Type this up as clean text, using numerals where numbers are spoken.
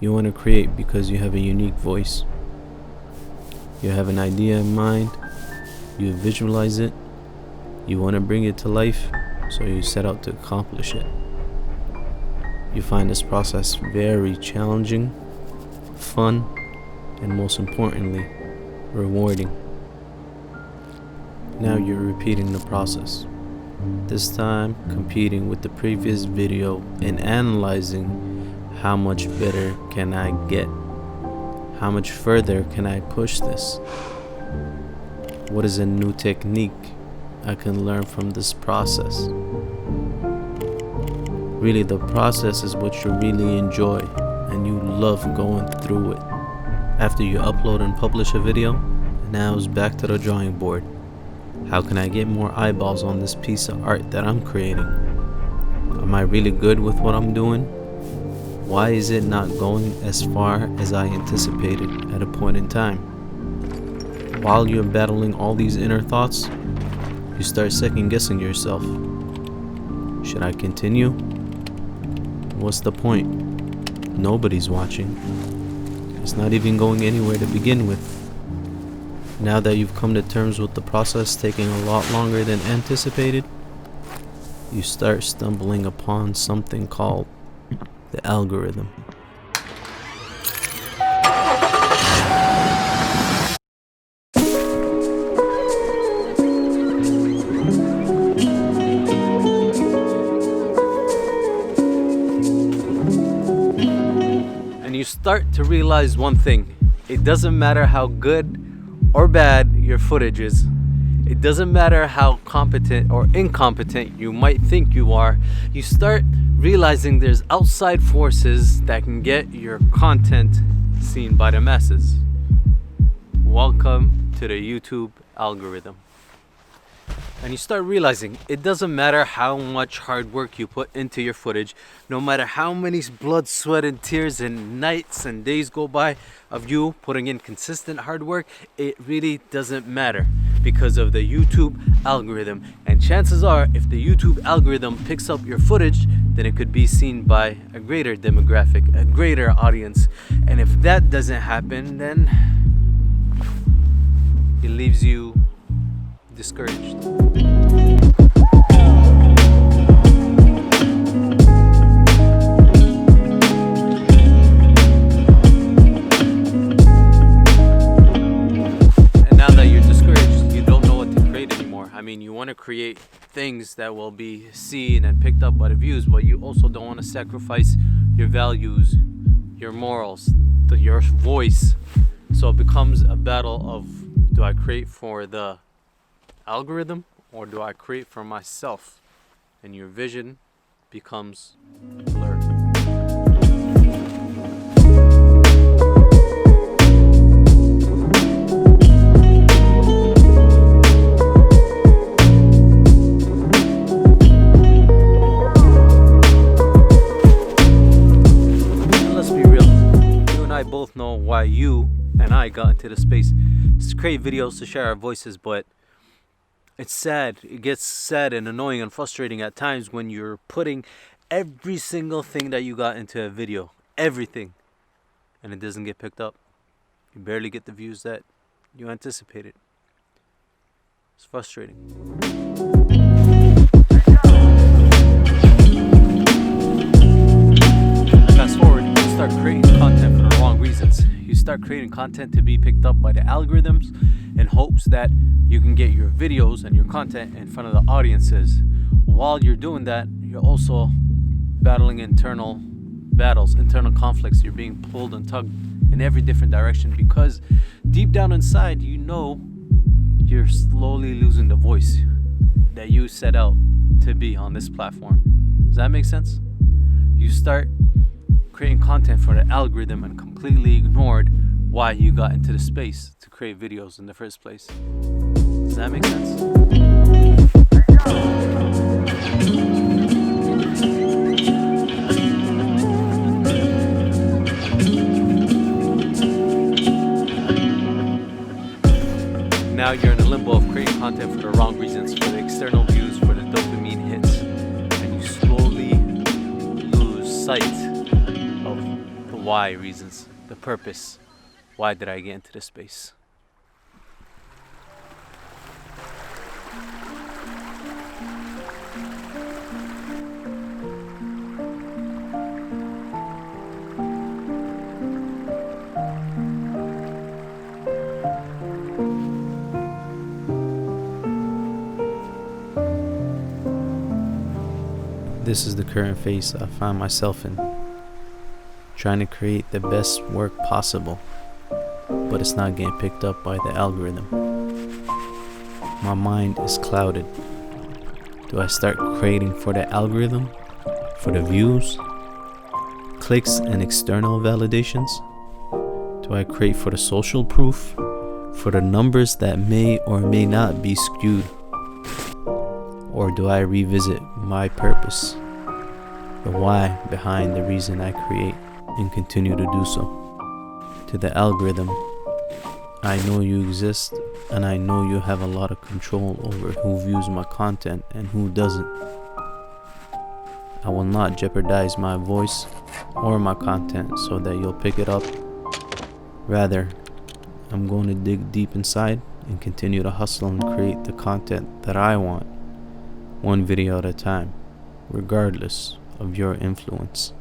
You want to create because you have a unique voice. You have an idea in mind, you visualize it, you want to bring it to life, so you set out to accomplish it. You find this process very challenging, fun, and most importantly, rewarding. Now you're repeating the process. This time competing with the previous video and analyzing how much better can I get? How much further can I push this? What is a new technique I can learn from this process? Really, the process is what you really enjoy and you love going through it. After you upload and publish a video, now it's back to the drawing board. How can I get more eyeballs on this piece of art that I'm creating? Am I really good with what I'm doing? Why is it not going as far as I anticipated at a point in time? While you're battling all these inner thoughts, you start second guessing yourself. Should I continue? What's the point? Nobody's watching. It's not even going anywhere to begin with. Now that you've come to terms with the process taking a lot longer than anticipated, you start stumbling upon something called the algorithm. And you start to realize one thing. It doesn't matter how good or bad your footage is. It doesn't matter how competent or incompetent you might think you are. You start realizing there's outside forces that can get your content seen by the masses. Welcome to the YouTube algorithm. And you start realizing it doesn't matter how much hard work you put into your footage, no matter how many blood, sweat, and tears and nights and days go by of you putting in consistent hard work, it really doesn't matter because of the YouTube algorithm. And chances are, if the YouTube algorithm picks up your footage, then it could be seen by a greater demographic, a greater audience. And if that doesn't happen, then it leaves you discouraged. You want to create things that will be seen and picked up by the views, but you also don't want to sacrifice your values, your morals, your voice. So it becomes a battle of, do I create for the algorithm or do I create for myself? And your vision becomes blurred. Both know why you and I got into the space to create videos to share our voices, but it's sad. It gets sad and annoying and frustrating at times when you're putting every single thing that you got into a video, everything, and it doesn't get picked up. You barely get the views that you anticipated. It's frustrating. Fast forward, you start creating content for the wrong reasons. You start creating content to be picked up by the algorithms in hopes that you can get your videos and your content in front of the audiences. While you're doing that, you're also battling internal battles, internal conflicts. You're being pulled and tugged in every different direction because deep down inside, you know you're slowly losing the voice that you set out to be on this platform. Does that make sense? You start creating content for the algorithm and completely ignored why you got into the space to create videos in the first place. Does that make sense? Now you're in a limbo of creating content for the wrong reasons, for the external views, for the dopamine hits, and you slowly lose sight of the why reasons, the purpose. Why did I get into this space? This is the current phase I find myself in, trying to create the best work possible, but it's not getting picked up by the algorithm. My mind is clouded. Do I start creating for the algorithm, for the views, clicks, and external validations? Do I create for the social proof, for the numbers that may or may not be skewed? Or do I revisit my purpose, the why behind the reason I create, and continue to do so? To the algorithm, I know you exist, and I know you have a lot of control over who views my content and who doesn't. I will not jeopardize my voice or my content so that you'll pick it up. Rather, I'm going to dig deep inside and continue to hustle and create the content that I want, one video at a time, regardless of your influence.